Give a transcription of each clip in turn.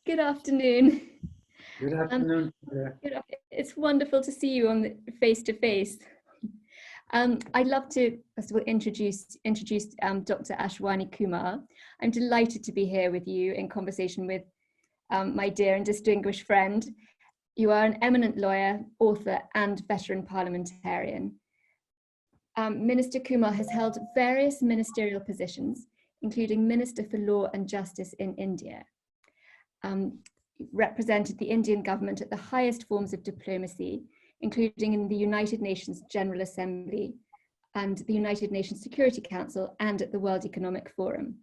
Good afternoon. Good afternoon. It's wonderful to see you on the face-to-face. I'd love to, first of all, introduce Dr. Ashwani Kumar. I'm delighted to be here with you in conversation with my dear and distinguished friend. You are an eminent lawyer, author, and veteran parliamentarian. Minister Kumar has held various ministerial positions, including Minister for Law and Justice in India. Represented the Indian government at the highest forms of diplomacy, including in the United Nations General Assembly and the United Nations Security Council and at the World Economic Forum.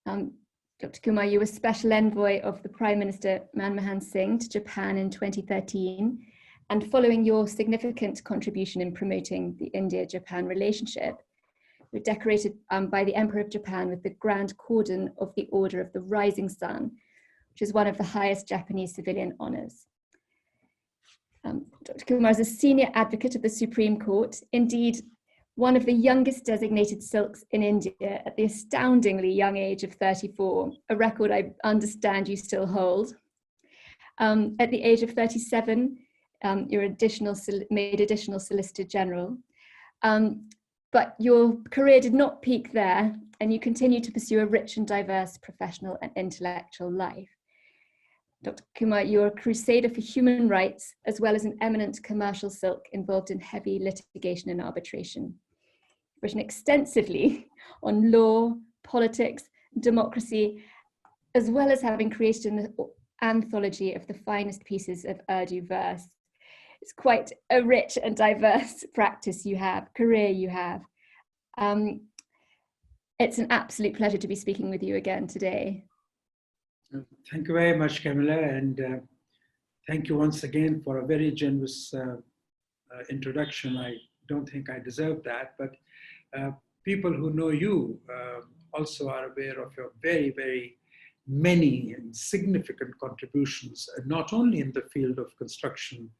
Dr. Kumar, you were Special Envoy of the Prime Minister Manmohan Singh to Japan in 2013, and following your significant contribution in promoting the India-Japan relationship, you were decorated by the Emperor of Japan with the Grand Cordon of the Order of the Rising Sun, which is one of the highest Japanese civilian honors. Dr. Kumar is a senior advocate of the Supreme Court, indeed one of the youngest designated silks in India at the astoundingly young age of 34, a record I understand you still hold. At the age of 37, you're made additional Solicitor General, but your career did not peak there, and you continue to pursue a rich and diverse professional and intellectual life. Dr. Kumar, you're a crusader for human rights, as well as an eminent commercial silk involved in heavy litigation and arbitration. You've written extensively on law, politics, democracy, as well as having created an anthology of the finest pieces of Urdu verse. It's quite a rich and diverse practice you have, career you have. It's an absolute pleasure to be speaking with you again today. Thank you very much, Camilla, and thank you once again for a very generous introduction. I don't think I deserve that, but people who know you also are aware of your very, very many and significant contributions, not only in the field of construction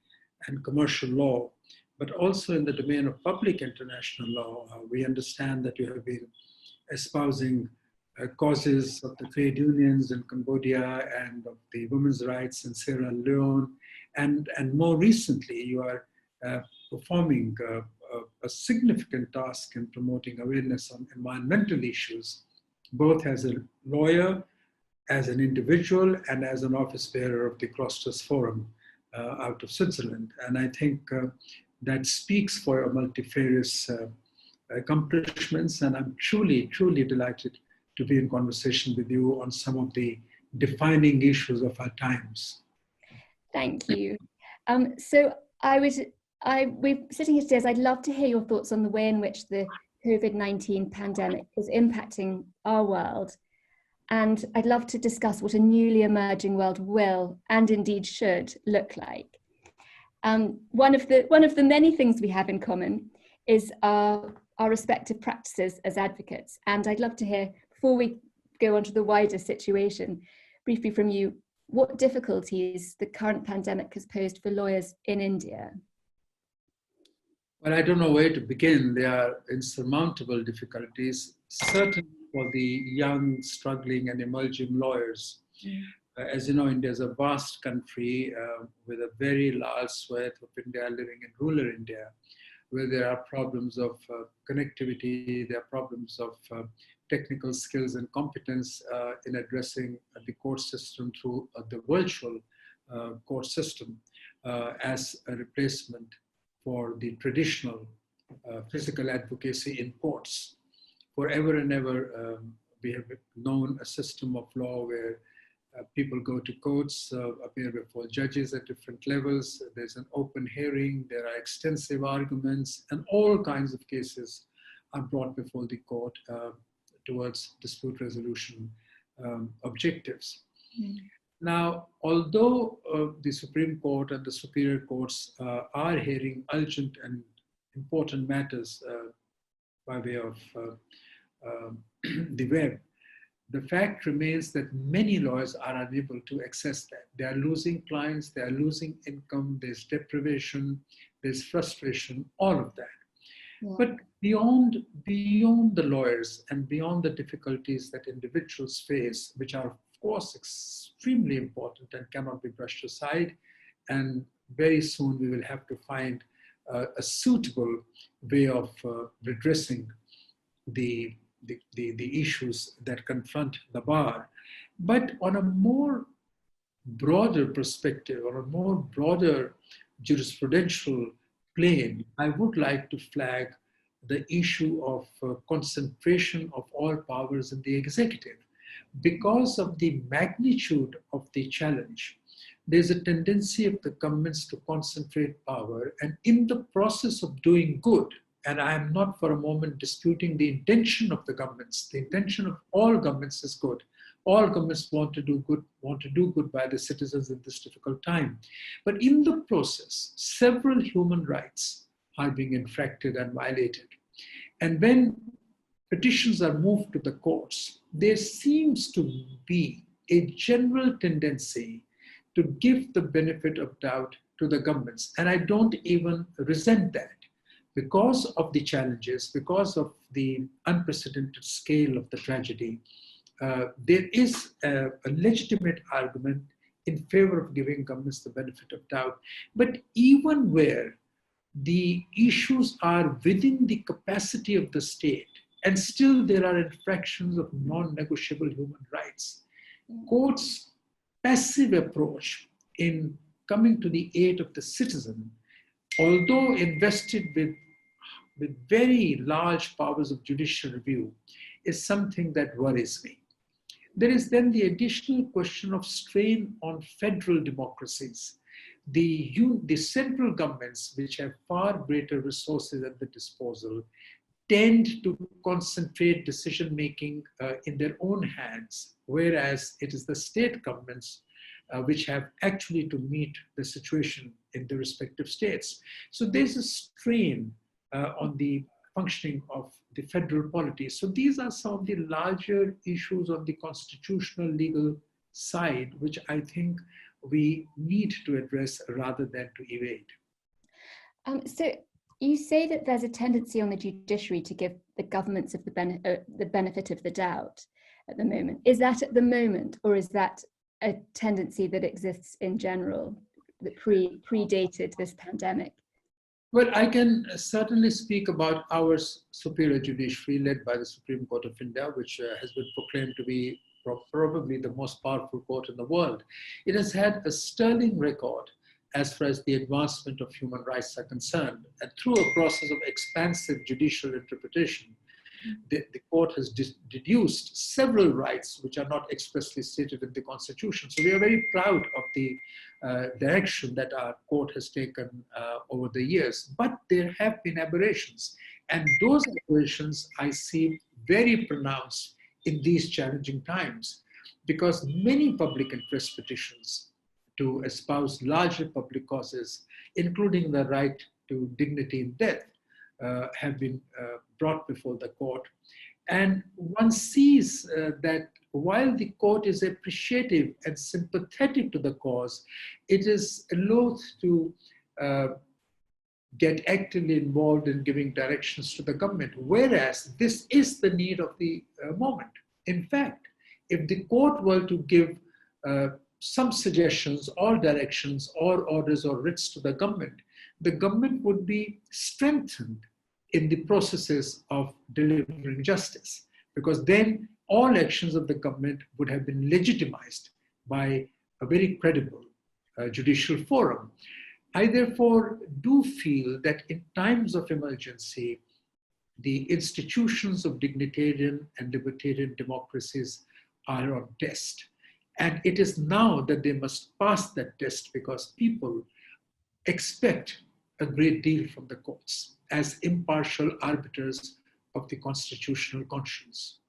and commercial law, but also in the domain of public international law. We understand that you have been espousing causes of the trade unions in Cambodia and of the women's rights in Sierra Leone. And more recently, you are performing a significant task in promoting awareness on environmental issues, both as a lawyer, as an individual, and as an office bearer of the Clusters Forum out of Switzerland. And I think that speaks for your multifarious accomplishments, and I'm truly, truly delighted to be in conversation with you on some of the defining issues of our times. Thank you. So we're sitting here today, as I'd love to hear your thoughts on the way in which the COVID-19 pandemic is impacting our world. And I'd love to discuss what a newly emerging world will, and indeed should, look like. One of the many things we have in common is our respective practices as advocates. And I'd love to hear, before we go on to the wider situation, briefly from you, what difficulties the current pandemic has posed for lawyers in India? Well, I don't know where to begin. There are insurmountable difficulties, certainly for the young, struggling and emerging lawyers. As you know, India is a vast country with a very large swath of India living in rural India, where there are problems of connectivity, there are problems of technical skills and competence in addressing the court system through the virtual court system as a replacement for the traditional physical advocacy in courts. Forever and ever, we have known a system of law where people go to courts, appear before judges at different levels. There's an open hearing, there are extensive arguments, and all kinds of cases are brought before the court towards dispute resolution objectives. Now, although the Supreme Court and the superior courts are hearing urgent and important matters by way of the web, the fact remains that many lawyers are unable to access that. They are losing clients, they are losing income, there's deprivation, there's frustration, all of that. Yeah. But beyond the lawyers and beyond the difficulties that individuals face, which are of course, extremely important and cannot be brushed aside. And very soon we will have to find a suitable way of redressing the issues that confront the bar. But on a more broader perspective, or a more broader jurisprudential plane, I would like to flag the issue of concentration of all powers in the executive. Because of the magnitude of the challenge, there's a tendency of the governments to concentrate power, and in the process of doing good, and I am not for a moment disputing the intention of the governments, the intention of all governments is good. All governments want to do good by the citizens in this difficult time. But in the process, several human rights are being infracted and violated. And when petitions are moved to the courts, there seems to be a general tendency to give the benefit of doubt to the governments. And I don't even resent that. Because of the challenges, because of the unprecedented scale of the tragedy, there is a legitimate argument in favor of giving governments the benefit of doubt. But even where the issues are within the capacity of the state, and still there are infractions of non-negotiable human rights, courts' passive approach in coming to the aid of the citizen, although invested with very large powers of judicial review, is something that worries me. There is then the additional question of strain on federal democracies. The central governments, which have far greater resources at their disposal, tend to concentrate decision-making in their own hands, whereas it is the state governments which have actually to meet the situation in the respective states. So there's a strain on the functioning of the federal polity. So these are some of the larger issues on the constitutional legal side, which I think we need to address rather than to evade. So you say that there's a tendency on the judiciary to give the governments of the benefit of the doubt at the moment. Is that at the moment, or is that a tendency that exists in general that predated this pandemic? Well, I can certainly speak about our superior judiciary led by the Supreme Court of India, which has been proclaimed to be probably the most powerful court in the world. It has had a sterling record as far as the advancement of human rights are concerned. And through a process of expansive judicial interpretation, the court has deduced several rights which are not expressly stated in the Constitution. So we are very proud of the direction that our court has taken over the years. But there have been aberrations. And those aberrations I see very pronounced in these challenging times, because many public interest petitions to espouse larger public causes, including the right to dignity in death, have been brought before the court. And one sees that while the court is appreciative and sympathetic to the cause, it is loath to get actively involved in giving directions to the government, whereas this is the need of the moment. In fact, if the court were to give some suggestions or directions or orders or writs to the government would be strengthened in the processes of delivering justice, because then all actions of the government would have been legitimized by a very credible judicial forum. I therefore do feel that in times of emergency, the institutions of dignitarian and libertarian democracies are on test. And it is now that they must pass that test, because people expect a great deal from the courts as impartial arbiters of the constitutional conscience.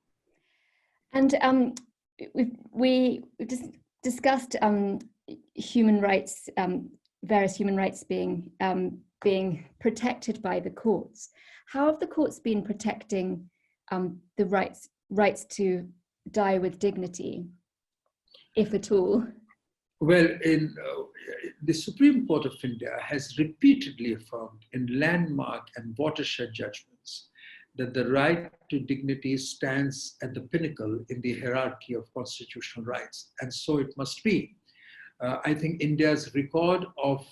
And we discussed human rights, various human rights being protected by the courts. How have the courts been protecting the rights to die with dignity, if at all? Well, the Supreme Court of India has repeatedly affirmed in landmark and watershed judgments that the right to dignity stands at the pinnacle in the hierarchy of constitutional rights, and so it must be. I think India's record of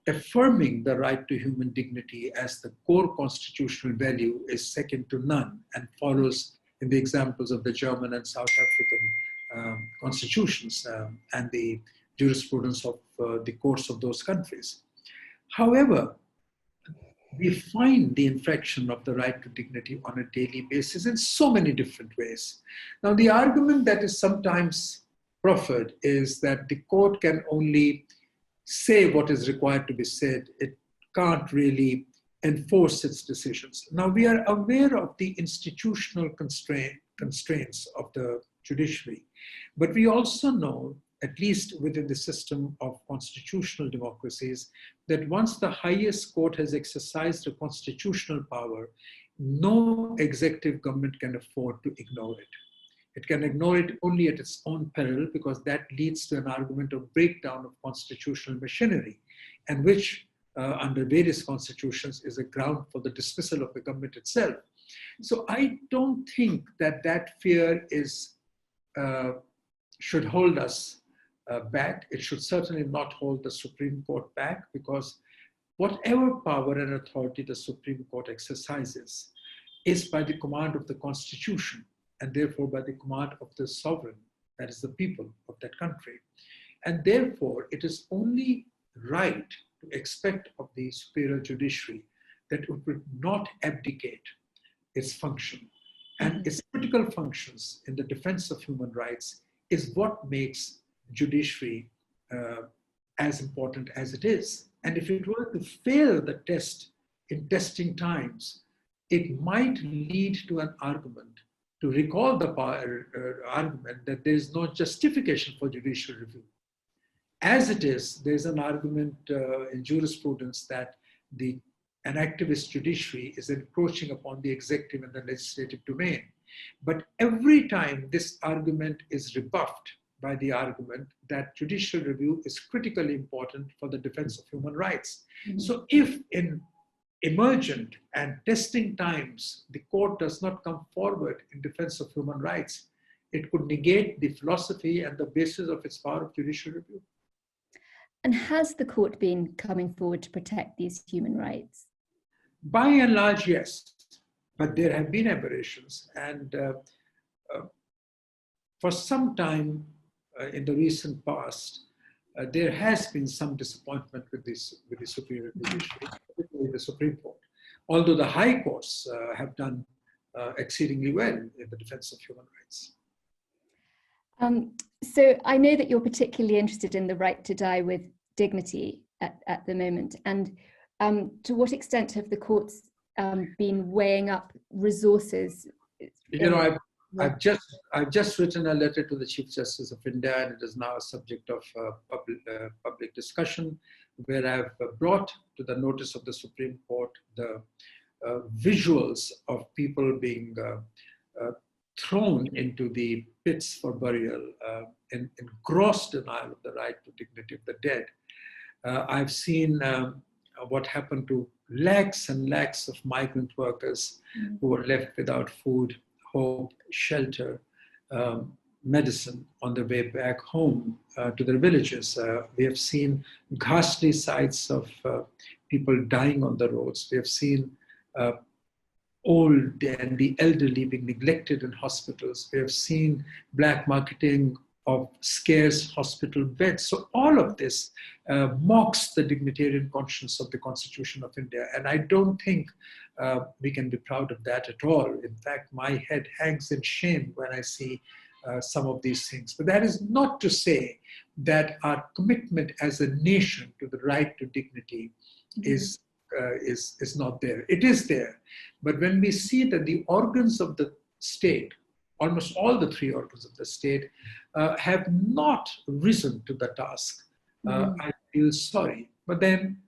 affirming the right to human dignity as the core constitutional value is second to none, and follows in the examples of the German and South African constitutions and the jurisprudence of the courts of those countries. However, we find the infraction of the right to dignity on a daily basis in so many different ways. Now, the argument that is sometimes proffered is that the court can only say what is required to be said. It can't really enforce its decisions. Now, we are aware of the institutional constraints of the judiciary, but we also know, at least within the system of constitutional democracies, that once the highest court has exercised a constitutional power, no executive government can afford to ignore it. It can ignore it only at its own peril, because that leads to an argument of breakdown of constitutional machinery, and which, under various constitutions, is a ground for the dismissal of the government itself. So I don't think that that fear should hold us back. It should certainly not hold the Supreme Court back, because whatever power and authority the Supreme Court exercises is by the command of the Constitution, and therefore by the command of the sovereign, that is the people of that country. And therefore, it is only right to expect of the superior judiciary that it would not abdicate its function. And its critical functions in the defense of human rights is what makes judiciary as important as it is. And if it were to fail the test in testing times, it might lead to an argument, to recall the argument that there is no justification for judicial review. As it is, there's an argument in jurisprudence that an activist judiciary is encroaching upon the executive and the legislative domain. But every time this argument is rebuffed by the argument that judicial review is critically important for the defense of human rights. Mm-hmm. So if in emergent and testing times, the court does not come forward in defense of human rights, it could negate the philosophy and the basis of its power of judicial review. And has the court been coming forward to protect these human rights? By and large, yes. But there have been aberrations. And for some time in the recent past, there has been some disappointment with the superior judiciary, particularly the Supreme Court. Although the high courts have done exceedingly well in the defense of human rights. So I know that you're particularly interested in the right to die with dignity at the moment. And to what extent have the courts been weighing up resources? You know, I've just written a letter to the Chief Justice of India, and it is now a subject of public discussion, where I've brought to the notice of the Supreme Court the visuals of people being thrown into the pits for burial in gross denial of the right to dignity of the dead. I've seen what happened to lakhs and lakhs of migrant workers who were left without food, hope, shelter, medicine on their way back home to their villages. We have seen ghastly sights of people dying on the roads. We have seen old and the elderly being neglected in hospitals. We have seen black marketing of scarce hospital beds. So all of this mocks the dignitarian conscience of the Constitution of India. And I don't think we can be proud of that at all. In fact, my head hangs in shame when I see some of these things. But that is not to say that our commitment as a nation to the right to dignity is not there. It is there. But when we see that the organs of the state, almost all the three organs of the state, have not risen to the task, I feel sorry. But then,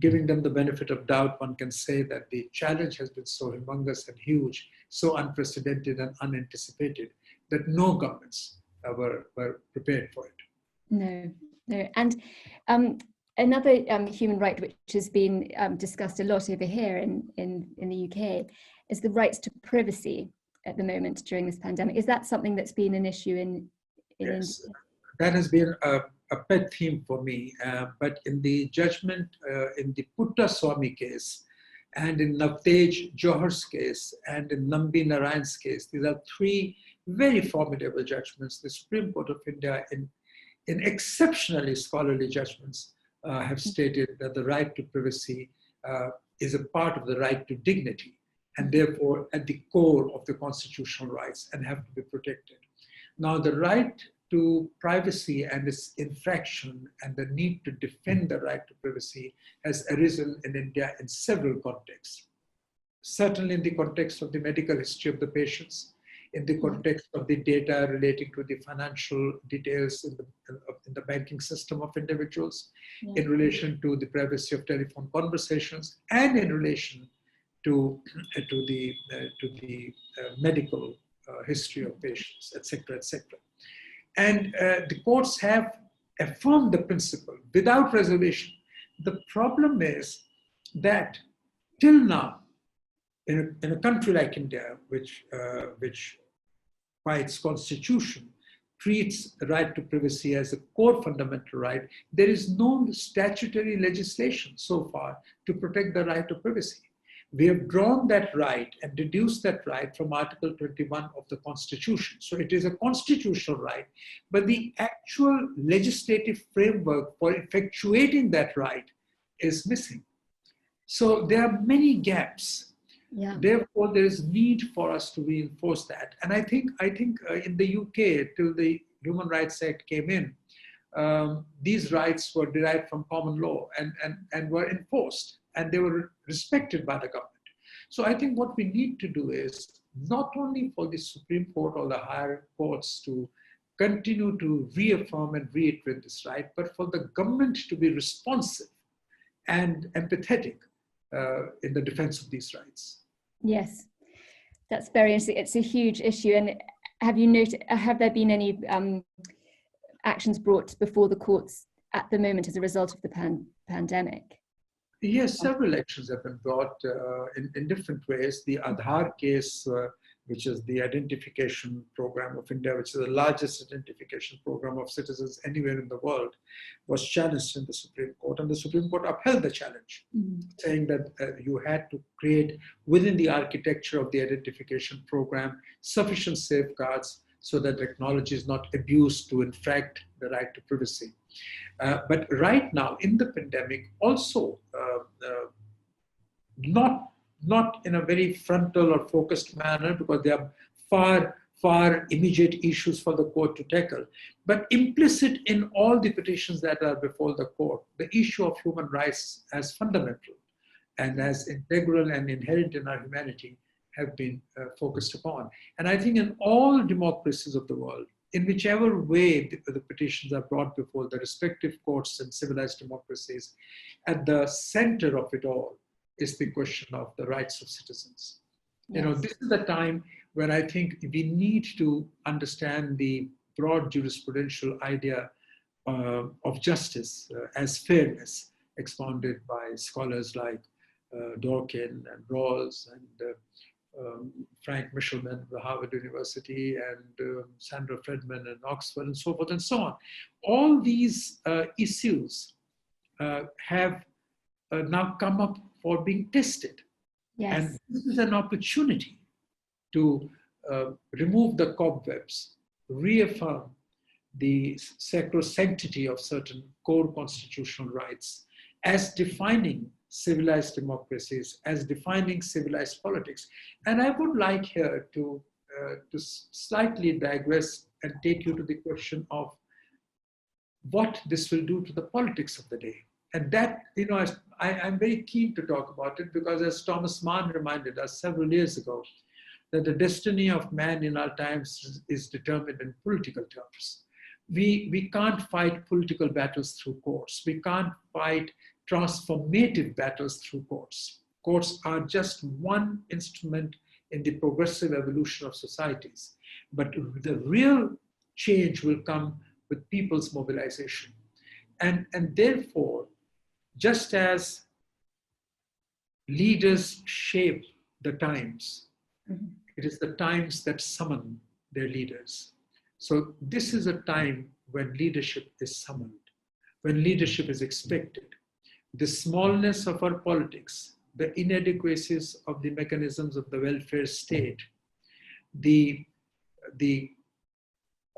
giving them the benefit of doubt, one can say that the challenge has been so humongous and huge, so unprecedented and unanticipated, that no governments were prepared for it. No. And another human right which has been discussed a lot over here in the UK is the rights to privacy at the moment during this pandemic. Is that something that's been an issue in Yes, India? that has been a pet theme for me. But in the judgment in the Putta Swami case, and in Navtej Johor's case, and in Nambi Narayan's case, these are three very formidable judgments. The Supreme Court of India, in exceptionally scholarly judgments, have stated that the right to privacy is a part of the right to dignity, and therefore at the core of the constitutional rights and have to be protected. Now, the right to privacy and its infraction and the need to defend the right to privacy has arisen in India in several contexts. Certainly in the context of the medical history of the patients, in the context of the data relating to the financial details in the banking system of individuals, in relation to the privacy of telephone conversations, and in relation to the medical history of patients, etc., etc. And the courts have affirmed the principle without reservation. The problem is that till now, in a country like India, which by its constitution treats the right to privacy as a core fundamental right, there is no statutory legislation so far to protect the right to privacy. We have drawn that right and deduced that right from Article 21 of the Constitution. So it is a constitutional right, but the actual legislative framework for effectuating that right is missing. So there are many gaps. Yeah. Therefore, there is need for us to reinforce that. And I think in the UK, till the Human Rights Act came in, these rights were derived from common law and were enforced, and they were respected by the government. So I think what we need to do is not only for the Supreme Court or the higher courts to continue to reaffirm and reiterate this right, but for the government to be responsive and empathetic in the defense of these rights. Yes, that's very interesting. It's a huge issue. And have there been any actions brought before the courts at the moment as a result of the pandemic? Yes, several actions have been brought in different ways. The Aadhaar case, which is the identification program of India, which is the largest identification program of citizens anywhere in the world, was challenged in the Supreme Court, and the Supreme Court upheld the challenge, saying that you had to create within the architecture of the identification program sufficient safeguards so that technology is not abused to infract the right to privacy. But right now, in the pandemic, also not in a very frontal or focused manner, because there are far immediate issues for the court to tackle, but implicit in all the petitions that are before the court, the issue of human rights as fundamental and as integral and inherent in our humanity have been focused upon. And I think in all democracies of the world, in whichever way the petitions are brought before the respective courts and civilized democracies, at the center of it all is the question of the rights of citizens. Yes. You know, this is the time when I think we need to understand the broad jurisprudential idea of justice as fairness, expounded by scholars like Dworkin and Rawls and Frank Michelman of Harvard University and Sandra Friedman and Oxford and so forth and so on. All these issues have now come up for being tested. Yes. And this is an opportunity to remove the cobwebs, reaffirm the sacrosanctity of certain core constitutional rights as defining civilized democracies, as defining civilized politics. And I would like here to slightly digress and take you to the question of what this will do to the politics of the day. And that, you know, I'm very keen to talk about it because, as Thomas Mann reminded us several years ago, that the destiny of man in our times is determined in political terms. We can't fight political battles through courts. We can't fight transformative battles through courts. Courts are just one instrument in the progressive evolution of societies. But the real change will come with people's mobilization. And therefore, just as leaders shape the times, it is the times that summon their leaders. So this is a time when leadership is summoned, when leadership is expected. The smallness of our politics, the inadequacies of the mechanisms of the welfare state, the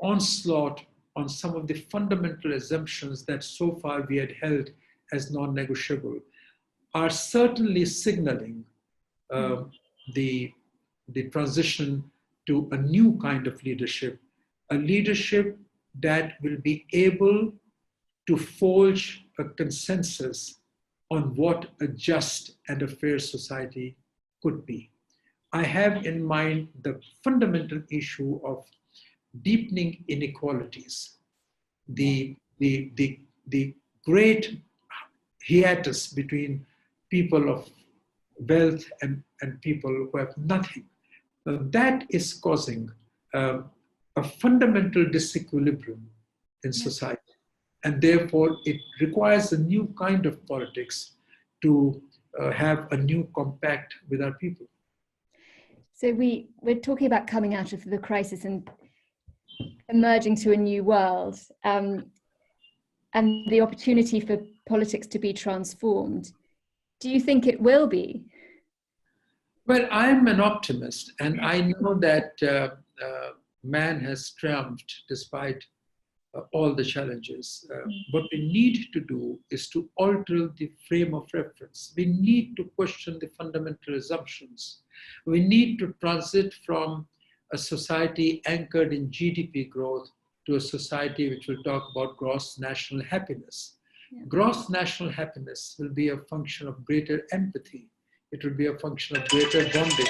onslaught on some of the fundamental assumptions that so far we had held as non-negotiable are certainly signaling the transition to a new kind of leadership, a leadership that will be able to forge a consensus on what a just and a fair society could be. I have in mind the fundamental issue of deepening inequalities, the great hiatus between people of wealth and people who have nothing. That is causing a fundamental disequilibrium in society. And therefore, it requires a new kind of politics to have a new compact with our people. So we're talking about coming out of the crisis and emerging to a new world, and the opportunity for politics to be transformed. Do you think it will be? Well, I'm an optimist, and I know that man has triumphed despite all the challenges. What we need to do is to alter the frame of reference. We need to question the fundamental assumptions. We need to transit from a society anchored in GDP growth to a society which will talk about gross national happiness. Yeah. Gross national happiness will be a function of greater empathy. It will be a function of greater bonding.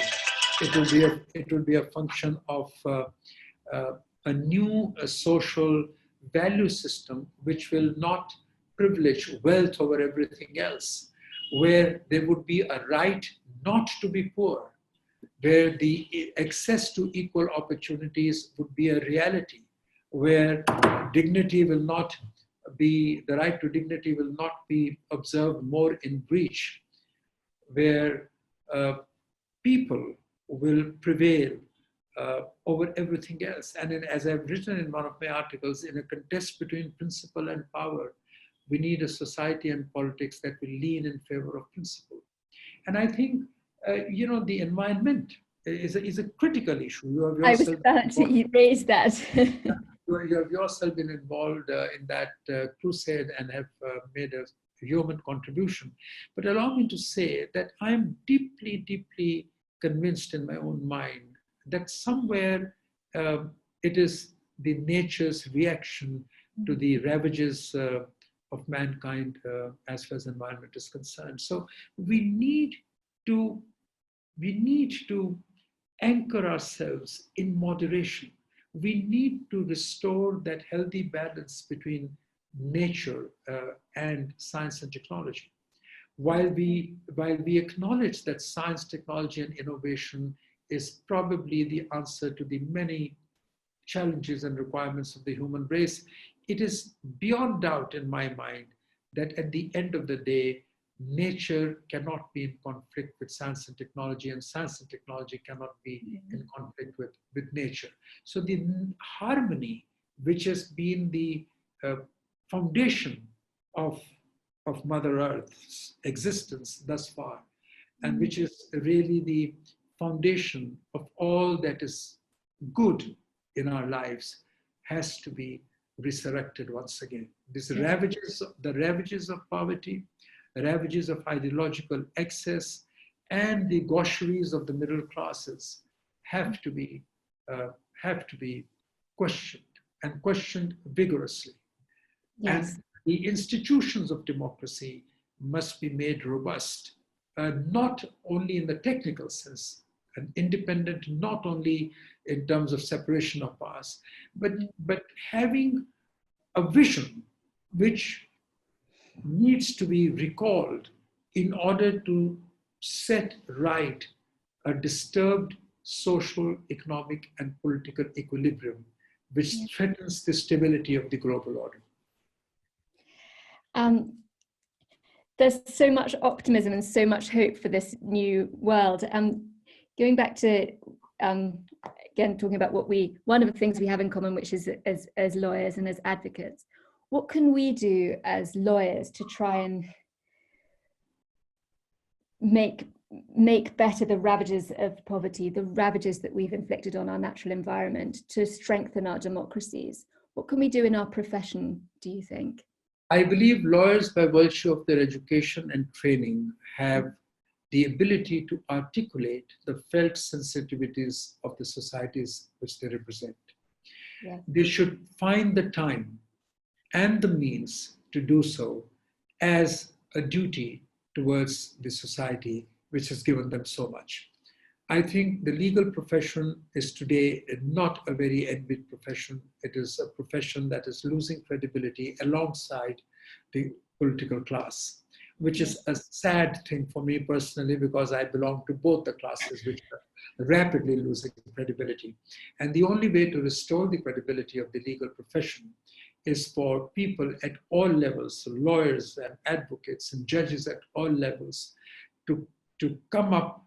It will be a function of a new social value system which will not privilege wealth over everything else, where there would be a right not to be poor, where the access to equal opportunities would be a reality, where dignity will not be, the right to dignity will not be observed more in breach, where people will prevail over everything else. And as I've written in one of my articles, in a contest between principle and power, we need a society and politics that will lean in favor of principle. And I think, the environment is a critical issue. I was about to raise that. You have yourself been involved in that crusade and have made a human contribution. But allow me to say that I'm deeply, deeply convinced in my own mind that somewhere it is the nature's reaction to the ravages of mankind as far as environment is concerned. So we need to anchor ourselves in moderation. We need to restore that healthy balance between nature and science and technology. While we acknowledge that science, technology, and innovation is probably the answer to the many challenges and requirements of the human race, it is beyond doubt in my mind that at the end of the day, nature cannot be in conflict with science and technology cannot be in conflict with nature. So the harmony, which has been the foundation of Mother Earth's existence thus far, and which is really the foundation of all that is good in our lives, has to be resurrected once again. The ravages of poverty, ravages of ideological excess, and the gaucheries of the middle classes have to be questioned, and questioned vigorously. Yes. And the institutions of democracy must be made robust, not only in the technical sense, and independent not only in terms of separation of powers, but having a vision which needs to be recalled in order to set right a disturbed social, economic, and political equilibrium which threatens the stability of the global order. there's so much optimism and so much hope for this new world. Going back to again talking about one of the things we have in common, which is as lawyers and as advocates, what can we do as lawyers to try and make better the ravages of poverty, the ravages that we've inflicted on our natural environment, to strengthen our democracies? What can we do in our profession, do you think? I believe lawyers, by virtue of their education and training, have the ability to articulate the felt sensitivities of the societies which they represent. Yeah. They should find the time and the means to do so as a duty towards the society which has given them so much. I think the legal profession is today not a very envied profession. It is a profession that is losing credibility alongside the political class, which is a sad thing for me personally, because I belong to both the classes, which are rapidly losing credibility. And the only way to restore the credibility of the legal profession is for people at all levels, so lawyers and advocates and judges at all levels, to come up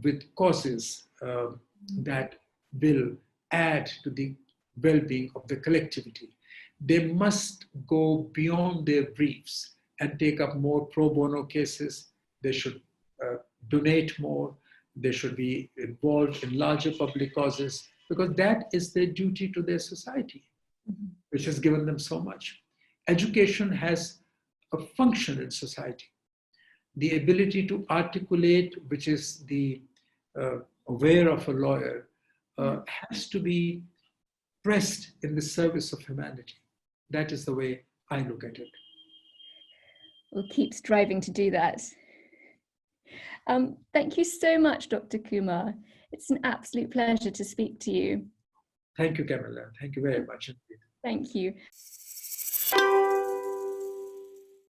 with causes that will add to the well-being of the collectivity. They must go beyond their briefs and take up more pro bono cases. They should donate more. They should be involved in larger public causes, because that is their duty to their society, which has given them so much. Education has a function in society. The ability to articulate, which is the aware of a lawyer, has to be pressed in the service of humanity. That is the way I look at it. We'll keep striving to do that. Thank you so much, Dr. Kumar. It's an absolute pleasure to speak to you. Thank you, Camilla. Thank you very much. Thank you.